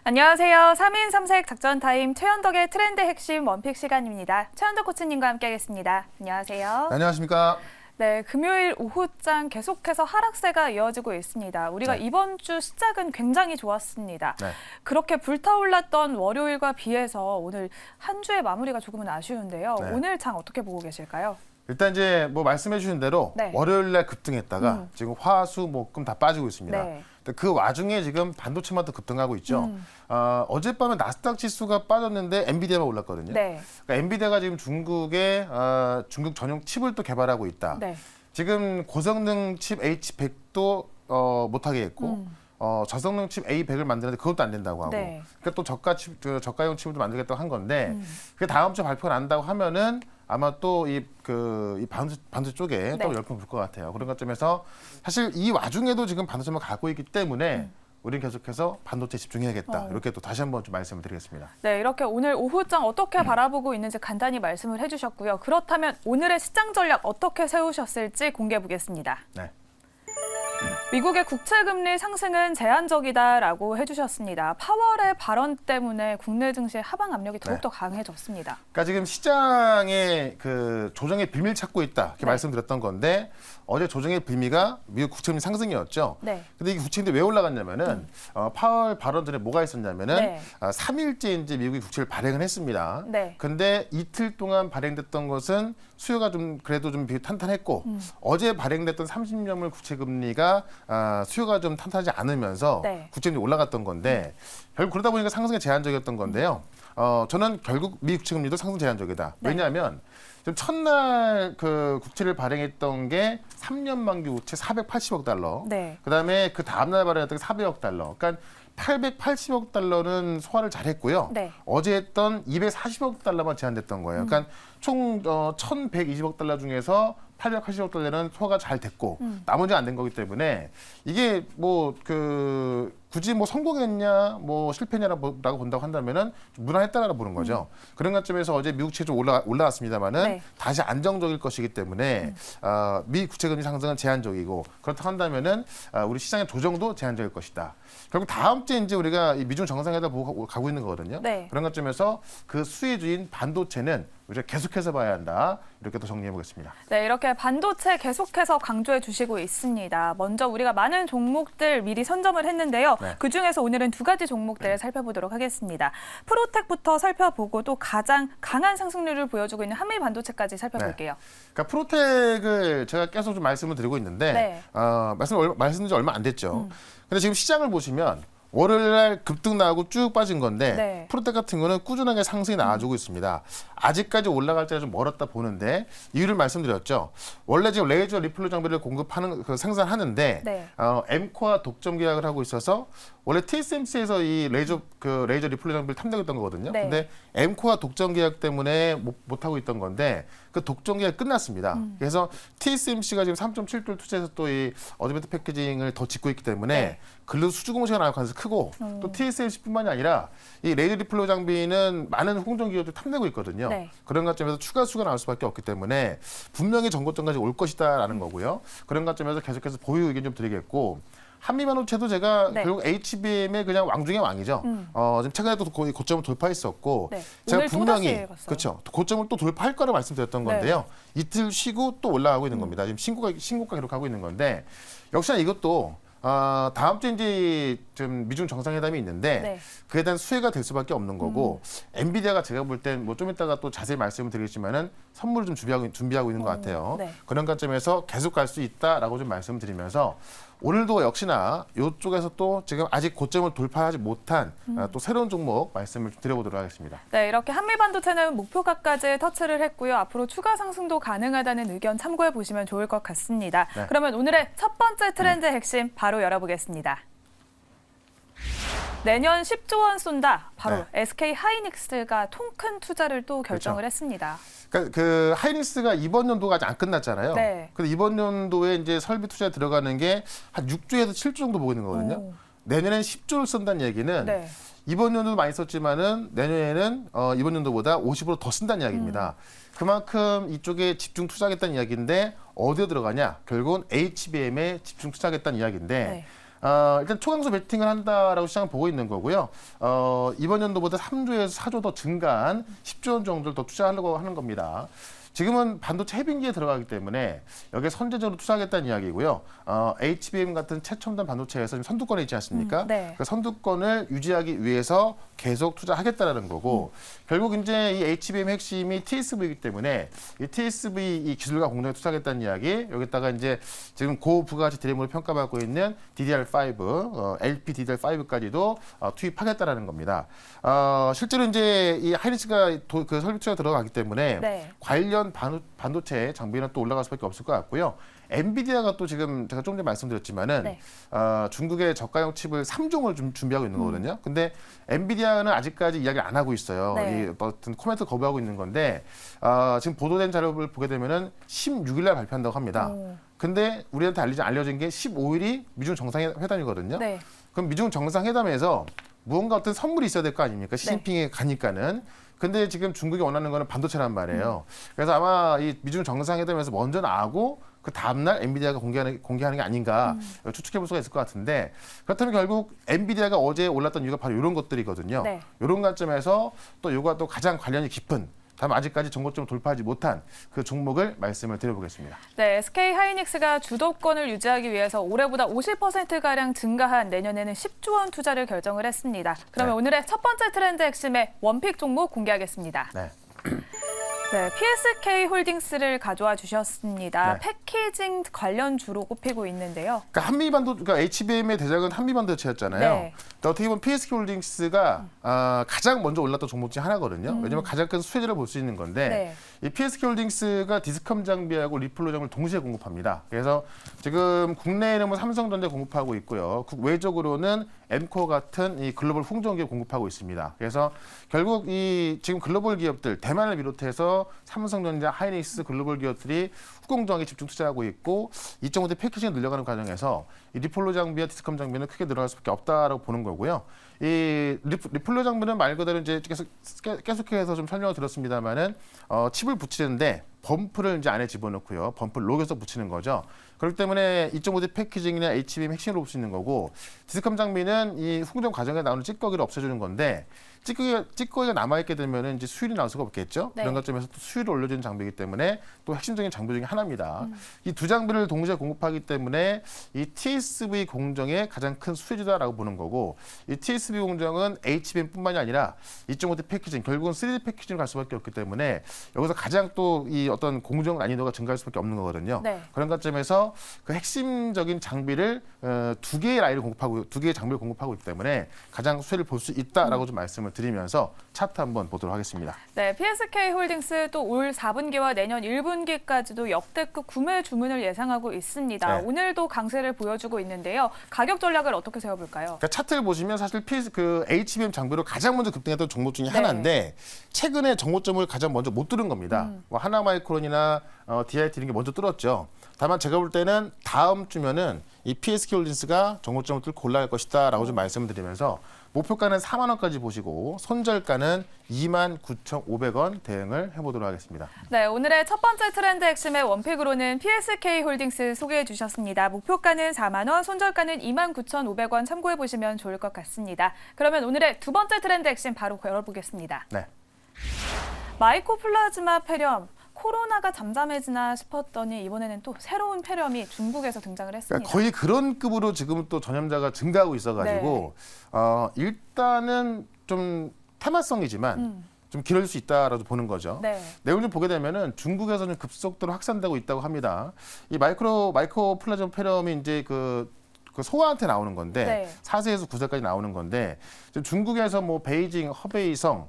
안녕하세요. 3인 3색 작전 타임 최현덕의 트렌드 핵심 원픽 시간입니다. 최현덕 코치님과 함께하겠습니다. 안녕하세요. 안녕하십니까. 네, 금요일 오후장 계속해서 하락세가 이어지고 있습니다. 우리가 네. 이번 주 시작은 굉장히 좋았습니다. 네. 그렇게 불타올랐던 월요일과 비해서 오늘 한 주의 마무리가 조금은 아쉬운데요. 네. 오늘 장 어떻게 보고 계실까요? 일단 이제 뭐 말씀해 주신 대로 네. 월요일 날 급등했다가 지금 화, 수, 목, 금 다 빠지고 있습니다. 네. 근데 그 와중에 지금 반도체만 더 급등하고 있죠. 어젯밤에 나스닥 지수가 빠졌는데 엔비디아만 올랐거든요. 네. 그러니까 엔비디아가 지금 중국에 중국 전용 칩을 또 개발하고 있다. 네. 지금 고성능 칩 H100도 못하게 했고 저성능 칩 A100을 만드는데 그것도 안 된다고 하고 네. 그러니까 또 저가용 칩을 만들겠다고 한 건데 그게 다음 주에 발표가 난다고 하면은 아마 또 이 반도체 쪽에 또 네. 열풍 불 것 같아요. 그런 것점에서 사실 이 와중에도 지금 반도체만 가고 있기 때문에 우리는 계속해서 반도체 집중해야겠다. 이렇게 또 다시 한번 좀 말씀을 드리겠습니다. 네, 이렇게 오늘 오후장 어떻게 바라보고 있는지 간단히 말씀을 해주셨고요. 그렇다면 오늘의 시장 전략 어떻게 세우셨을지 공개해 보겠습니다. 네. 미국의 국채금리 상승은 제한적이다라고 해주셨습니다. 파월의 발언 때문에 국내 증시의 하방 압력이 더욱더 강해졌습니다. 그러니까 지금 시장의 그 조정의 빌미를 찾고 있다 이렇게 네. 말씀드렸던 말씀드렸던 건데 어제 조정의 빌미가 미국 국채금리 상승이었죠. 네. 근데 이게 국채인데 왜 올라갔냐면은 파월 발언 전에 뭐가 있었냐면은 네. 3일째 이제 미국이 국채를 발행을 했습니다. 네. 근데 이틀 동안 발행됐던 것은 수요가 좀 그래도 좀 탄탄했고 어제 발행됐던 30년물 국채금리가 수요가 좀 탄탄하지 않으면서 네. 국채금리 올라갔던 건데 결국 그러다 보니까 상승에 제한적이었던 건데요. 저는 결국 미 국채금리도 상승 제한적이다. 네. 왜냐하면 지금 첫날 그 국채를 발행했던 게 3년 만기 국채 480억 달러. 네. 그다음에 그 다음날 발행했던 게 400억 달러. 그러니까 880억 달러는 소화를 잘했고요. 네. 어제 했던 240억 달러만 제한됐던 거예요. 그러니까 총 1,120억 달러 중에서 880억 달러는 소화가 잘 됐고 나머지는 안 된 거기 때문에 이게 뭐 굳이 뭐 성공했냐 뭐 실패냐라고 본다고 한다면은 좀 무난했다라고 보는 거죠. 그런 관점에서 어제 미국 채 좀 올라왔습니다만은 네. 다시 안정적일 것이기 때문에 미 국채금리 상승은 제한적이고 그렇다 한다면은 우리 시장의 조정도 제한적일 것이다. 결국 다음 주에 이제 우리가 이 미중 정상회담 보고 가고 있는 거거든요. 네. 그런 관점에서 그 수혜주인 반도체는 우리가 계속해서 봐야 한다. 이렇게 또 정리해 보겠습니다. 네, 이렇게 반도체 계속해서 강조해 주시고 있습니다. 먼저 우리가 많은 종목들 미리 선점을 했는데요. 네. 그중에서 오늘은 두 가지 종목들을 살펴보도록 하겠습니다. 프로텍부터 살펴보고 또 가장 강한 상승률을 보여주고 있는 한미 반도체까지 살펴볼게요. 그러니까 프로텍을 제가 계속 좀 말씀을 드리고 있는데 네. 말씀드린 지 얼마 안 됐죠. 근데 지금 시장을 보시면 월요일날 급등 나오고 쭉 빠진 건데 네. 프로텍 같은 거는 꾸준하게 상승이 나와주고 있습니다. 아직까지 올라갈 때가 좀 멀었다 보는데 이유를 말씀드렸죠. 원래 지금 레이저 리플러 장비를 공급하는 생산하는데 네. 엠코와 독점 계약을 하고 있어서 원래 TSMC에서 이 레이저 리플러 장비를 탐내고 있던 거거든요. 네. 근데 엠코와 독점 계약 때문에 못 하고 있던 건데 그 독점 계약 끝났습니다. 그래서 TSMC가 지금 3.7조를 투자해서 또 이 어드밴트 패키징을 더 짓고 있기 때문에 네. 근로 수주 공시가 나올 가능성이 크고 또 TSMC뿐만이 아니라 이 레이저 리플러 장비는 많은 홍정 기업들 탐내고 있거든요. 네. 그런 관점에서 추가 수가 나올 수밖에 없기 때문에 분명히 정고점까지 올 것이다라는 거고요. 그런 관점에서 계속해서 보유 의견 좀 드리겠고. 한미반도체도 제가 네. 결국 HBM의 그냥 왕 중의 왕이죠. 지금 최근에도 거의 고점을 돌파했었고 네. 제가 오늘 분명히 또다시 갔어요. 그렇죠. 고점을 또 돌파할 거라고 말씀드렸던 건데요. 이틀 쉬고 또 올라가고 있는 겁니다. 지금 신고가 기록하고 있는 건데 역시나 이것도 다음 주에 이제 좀 미중 정상회담이 있는데 네. 그에 대한 수혜가 될 수밖에 없는 거고 엔비디아가 제가 볼 땐 뭐 좀 이따가 또 자세히 말씀을 드리겠지만은 선물을 좀 준비하고 있는 것 같아요. 네. 그런 관점에서 계속 갈 수 있다라고 좀 말씀드리면서 오늘도 역시나 이쪽에서 또 지금 아직 고점을 돌파하지 못한 또 새로운 종목 말씀을 드려보도록 하겠습니다. 네, 이렇게 한미 반도체는 목표가까지 터치를 했고요. 앞으로 추가 상승도 가능하다는 의견 참고해 보시면 좋을 것 같습니다. 네. 그러면 오늘의 첫 번째 트렌드 핵심 바로 열어보겠습니다. 내년 10조 원 쏜다. 바로 네. SK 하이닉스가 통 큰 투자를 또 결정을 그렇죠. 했습니다. 그러니까 그 하이닉스가 이번 연도가 아직 안 끝났잖아요. 네. 근데 이번 연도에 이제 설비 투자에 들어가는 게 한 6조에서 7조 정도 보고 있는 거거든요. 오. 내년엔 10조를 쓴다는 얘기는 네. 이번 연도도 많이 썼지만은 내년에는 이번 연도보다 50% 더 쓴다는 이야기입니다. 그만큼 이쪽에 집중 투자하겠다는 이야기인데 어디에 들어가냐? 결국은 HBM에 집중 투자하겠다는 이야기인데 네. 일단 초강수 베팅을 한다라고 시장은 보고 있는 거고요. 이번 연도보다 3조에서 4조 더 증가한 10조 원 정도를 더 투자하려고 하는 겁니다. 지금은 반도체 해빙기에 들어가기 때문에 여기에 선제적으로 투자하겠다는 이야기고요. HBM 같은 최첨단 반도체에서 지금 선두권에 있지 않습니까? 네. 그 선두권을 유지하기 위해서 계속 투자하겠다라는 거고 결국 이제 이 HBM 핵심이 TSV이기 때문에 이 TSV 이 기술과 공정에 투자하겠다는 이야기 여기다가 이제 지금 고부가가치 드램으로 평가받고 있는 DDR5, LP DDR5까지도 투입하겠다라는 겁니다. 실제로 이제 이 하이닉스가 그 설비 투자 들어가기 때문에 네. 관련 반도체 장비는 또 올라갈 수밖에 없을 것 같고요. 엔비디아가 또 지금 제가 조금 전에 말씀드렸지만은 네. 중국의 저가형 칩을 3종을 좀 준비하고 있는 거거든요. 근데 엔비디아는 아직까지 이야기를 안 하고 있어요. 네. 이 어떤 코멘트 거부하고 있는 건데 지금 보도된 자료를 보게 되면은 16일 날 발표한다고 합니다. 오. 근데 우리한테 알려진 게 15일이 미중 정상회담이거든요. 네. 그럼 미중 정상회담에서 무언가 어떤 선물이 있어야 될 거 아닙니까? 시진핑이 가니까는. 근데 지금 중국이 원하는 거는 반도체란 말이에요. 그래서 아마 이 미중 정상회담에서 먼저 나오고 그 다음날 엔비디아가 공개하는 게 아닌가 추측해 볼 수가 있을 것 같은데 그렇다면 결국 엔비디아가 어제 올랐던 이유가 바로 이런 것들이거든요. 네. 이런 관점에서 또 이거와 또 가장 관련이 깊은 다만 아직까지 정고점을 돌파하지 못한 그 종목을 말씀을 드려보겠습니다. 네, SK 하이닉스가 주도권을 유지하기 위해서 올해보다 50%가량 증가한 내년에는 10조 원 투자를 결정을 했습니다. 그러면 네. 오늘의 첫 번째 트렌드 핵심의 원픽 종목 공개하겠습니다. 네. 네, PSK 홀딩스를 가져와 주셨습니다. 네. 패키징 관련 주로 꼽히고 있는데요. 그러니까 HBM의 대장은 한미반도체였잖아요. 네. 그러니까 어떻게 보면 PSK 홀딩스가 가장 먼저 올랐던 종목 중 하나거든요. 왜냐하면 가장 큰 수혜자를 볼 수 있는 건데 네. 이 PSK 홀딩스가 디스컴 장비하고 리플로 장비를 동시에 공급합니다. 그래서 지금 국내에는 뭐 삼성전자 공급하고 있고요. 국외적으로는 엠코 같은 이 글로벌 홍정기업 공급하고 있습니다. 그래서 결국 이 지금 글로벌 기업들 대만을 비롯해서 삼성전자, 하이닉스 글로벌 기업들이 후공정에 집중 투자하고 있고 2.5대 패키징을 늘려가는 과정에서 이 리폴로 장비와 디스컴 장비는 크게 늘어날 수밖에 없다라고 보는 거고요. 이 리폴로 장비는 말 그대로 이제 계속해서 좀 설명을 드렸습니다만은 칩을 붙이는데 범프를 이제 안에 집어넣고요. 범프를 녹여서 붙이는 거죠. 그렇기 때문에 2.5D 패키징이나 HBM 핵심으로 볼 수 있는 거고 디스컴 장비는 이 후공정 과정에 나오는 찌꺼기를 없애주는 건데 찌꺼기가 남아있게 되면 이제 수율이 나올 수가 없겠죠. 네. 그런 것점에서 또 수율을 올려주는 장비이기 때문에 또 핵심적인 장비 중에 하나입니다. 이 두 장비를 동시에 공급하기 때문에 이 TSV 공정의 가장 큰 수혜주다라고 보는 거고 이 TSV 공정은 HBM뿐만이 아니라 2.5D 패키징 결국은 3D 패키징을 갈 수밖에 없기 때문에 여기서 가장 또 이 어떤 공정 난이도가 증가할 수밖에 없는 거거든요. 네. 그런 관점에서 그 핵심적인 장비를 두 개의 라인을 공급하고 두 개의 장비를 공급하고 있기 때문에 가장 수혜를 볼 수 있다라고 좀 말씀을 드리면서 차트 한번 보도록 하겠습니다. 네, PSK 홀딩스 또 올 4분기와 내년 1분기까지도 역대급 구매 주문을 예상하고 있습니다. 네. 오늘도 강세를 보여주고 있는데요. 가격 전략을 어떻게 세워볼까요? 그러니까 차트를 보시면 사실 그 HBM 장비로 가장 먼저 급등했던 종목 중에 네. 하나인데 최근에 정고점을 가장 먼저 못 뚫은 겁니다. 뭐 하나마이크론이나 DIT 이런 게 먼저 뚫었죠. 다만 제가 볼 때는 다음 주면은 이 PSK 홀딩스가 정고점을 뚫고 올라갈 것이다라고 좀 말씀을 드리면서 목표가는 4만 원까지 보시고 손절가는 29,500원 대응을 해보도록 하겠습니다. 네, 오늘의 첫 번째 트렌드 핵심의 원픽으로는 PSK 홀딩스 소개해 주셨습니다. 목표가는 4만 원, 손절가는 29,500원 참고해 보시면 좋을 것 같습니다. 그러면 오늘의 두 번째 트렌드 핵심 바로 열어보겠습니다. 네. 마이코플라즈마 폐렴. 코로나가 잠잠해지나 싶었더니 이번에는 또 새로운 폐렴이 중국에서 등장을 했습니다. 그러니까 거의 그런 급으로 지금 또 전염자가 증가하고 있어가지고 일단은 좀 테마성이지만 좀 길어질 수 있다라고 보는 거죠. 네. 내용을 좀 보게 되면은 중국에서는 급속도로 확산되고 있다고 합니다. 이 마이코플라즈마 폐렴이 이제 그 소아한테 나오는 건데 네. 4세에서 9세까지 나오는 건데 지금 중국에서 뭐 베이징, 허베이성,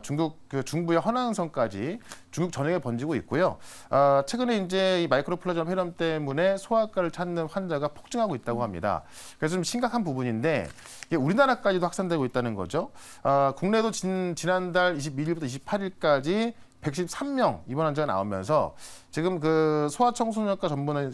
중국 그 중부의 허난성까지 중국 전역에 번지고 있고요. 최근에 이제 이 마이크로플라즈마 폐렴 때문에 소아과를 찾는 환자가 폭증하고 있다고 합니다. 그래서 좀 심각한 부분인데 이게 우리나라까지도 확산되고 있다는 거죠. 국내도 지난달 22일부터 28일까지 113명 입원 환자가 나오면서 지금 그 소아청소년과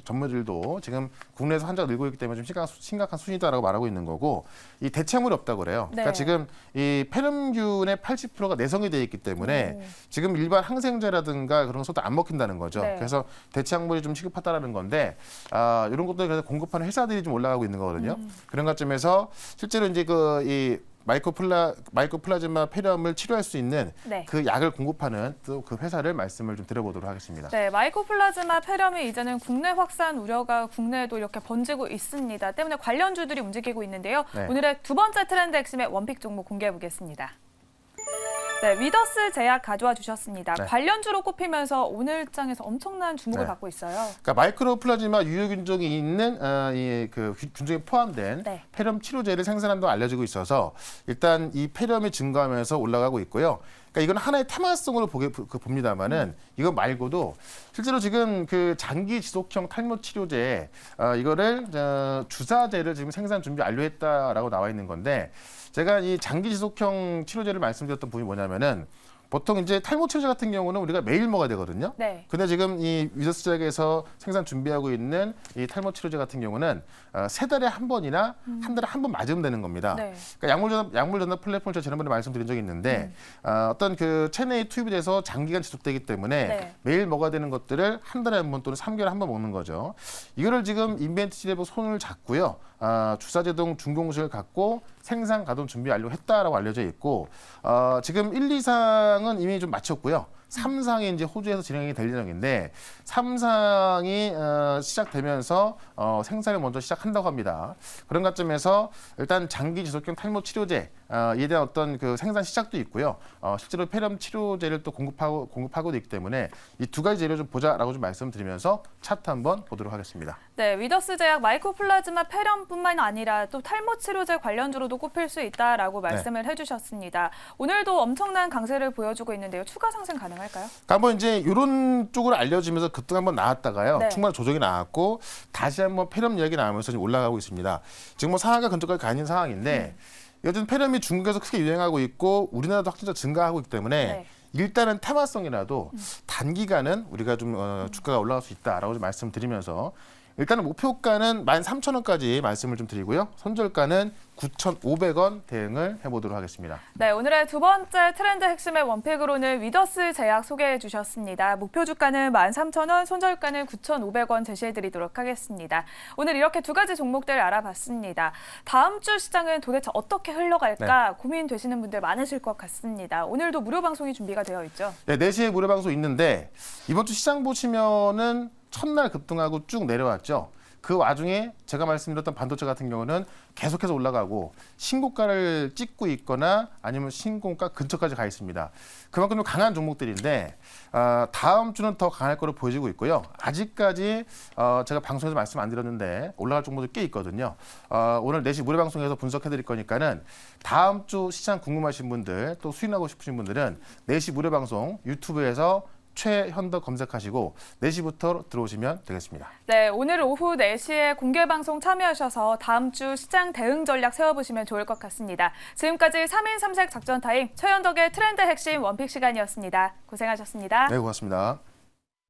전문의들도 지금 국내에서 환자가 늘고 있기 때문에 좀 심각한 수준이다라고 말하고 있는 거고 이 대체물이 없다고 그래요. 네. 그러니까 지금 이 폐렴균의 80%가 내성이 돼 있기 때문에 지금 일반 항생제라든가 그런 것도 안 먹힌다는 거죠. 네. 그래서 대체약물이 좀 시급하다라는 건데 이런 것들 그래서 공급하는 회사들이 좀 올라가고 있는 거거든요. 그런 관점에서 실제로 이제 이 마이코플라즈마 폐렴을 치료할 수 있는 네. 그 약을 공급하는 또 그 회사를 말씀을 좀 드려보도록 하겠습니다. 네, 마이코플라즈마 폐렴이 이제는 국내 확산 우려가 국내에도 이렇게 번지고 있습니다. 때문에 관련주들이 움직이고 있는데요. 네. 오늘의 두 번째 트렌드 핵심의 원픽 종목 공개해 보겠습니다. 네, 위더스 제약 가져와 주셨습니다. 네. 관련주로 꼽히면서 오늘장에서 엄청난 주목을 네. 받고 있어요. 그러니까 마이크로플라즈마 유효균종이 있는 그 균종에 포함된 네. 폐렴 치료제를 생산한다고 알려지고 있어서 일단 이 폐렴이 증가하면서 올라가고 있고요. 그러니까 이건 하나의 테마성으로 봅니다만은 이거 말고도 실제로 지금 그 장기 지속형 탈모 치료제 이거를 주사제를 지금 생산 준비 완료했다라고 나와 있는 건데 제가 이 장기 지속형 치료제를 말씀드렸던 부분이 뭐냐면은 보통 이제 탈모 치료제 같은 경우는 우리가 매일 먹어야 되거든요. 네. 근데 지금 이 위더스 제약에서 생산 준비하고 있는 이 탈모 치료제 같은 경우는 3달에 한 번이나 한 달에 한 번 맞으면 되는 겁니다. 네. 그러니까 약물 전달 플랫폼을 제가 지난번에 말씀드린 적이 있는데 어떤 그 체내에 투입이 돼서 장기간 지속되기 때문에 네. 매일 먹어야 되는 것들을 한 달에 한 번 또는 3개월에 한 번 먹는 거죠. 이거를 지금 인벤티지레브 손을 잡고요. 주사제동 준공식을 갖고 생산 가동 준비 완료했다라고 알려져 있고 지금 1, 2상은 이미 좀 마쳤고요. 3상이 이제 호주에서 진행이 될 예정인데 3상이 시작되면서 생산을 먼저 시작한다고 합니다. 그런 관점에서 일단 장기 지속형 탈모 치료제에 대한 어떤 그 생산 시작도 있고요. 실제로 폐렴 치료제를 또 공급하고도 있기 때문에 이 두 가지 재료 좀 보자라고 좀 말씀드리면서 차트 한번 보도록 하겠습니다. 네, 위더스 제약 마이코플라즈마 폐렴뿐만 아니라 또 탈모 치료제 관련주로도 꼽힐 수 있다라고 말씀을 해주셨습니다. 오늘도 엄청난 강세를 보여주고 있는데요. 추가 상승 가능할까요? 그러니까 한번 이제 이런 쪽으로 알려지면서 급등 한번 나왔다가요. 네. 충분한 조정이 나왔고 다시 한번 폐렴 이야기 나오면서 지금 올라가고 있습니다. 지금 뭐 상한가 근처까지 가 있는 상황인데 요즘 폐렴이 중국에서 크게 유행하고 있고 우리나라도 확진자 증가하고 있기 때문에 네. 일단은 테마성이라도 단기간은 우리가 좀 주가가 올라갈 수 있다라고 좀 말씀드리면서 일단은 목표가는 13,000원까지 말씀을 좀 드리고요. 손절가는 9,500원 대응을 해보도록 하겠습니다. 네, 오늘의 두 번째 트렌드 핵심의 원픽으로는 위더스 제약 소개해 주셨습니다. 목표 주가는 13,000원, 손절가는 9,500원 제시해 드리도록 하겠습니다. 오늘 이렇게 두 가지 종목들 알아봤습니다. 다음 주 시장은 도대체 어떻게 흘러갈까 고민되시는 분들 많으실 것 같습니다. 오늘도 무료 방송이 준비가 되어 있죠. 네, 4시에 무료 방송 있는데 이번 주 시장 보시면은 첫날 급등하고 쭉 내려왔죠. 그 와중에 제가 말씀드렸던 반도체 같은 경우는 계속해서 올라가고 신고가를 찍고 있거나 아니면 신고가 근처까지 가 있습니다. 그만큼 좀 강한 종목들인데 다음 주는 더 강할 거로 보여지고 있고요. 아직까지 제가 방송에서 말씀 안 드렸는데 올라갈 종목들 꽤 있거든요. 오늘 4시 무료 방송에서 분석해 드릴 거니까는 다음 주 시장 궁금하신 분들 또 수익나고 싶으신 분들은 4시 무료 방송 유튜브에서 최현덕 검색하시고 4시부터 들어오시면 되겠습니다. 네, 오늘 오후 4시에 공개 방송 참여하셔서 다음 주 시장 대응 전략 세워보시면 좋을 것 같습니다. 지금까지 3인 3색 작전 타임 최현덕의 트렌드 핵심 원픽 시간이었습니다. 고생하셨습니다. 네, 고맙습니다.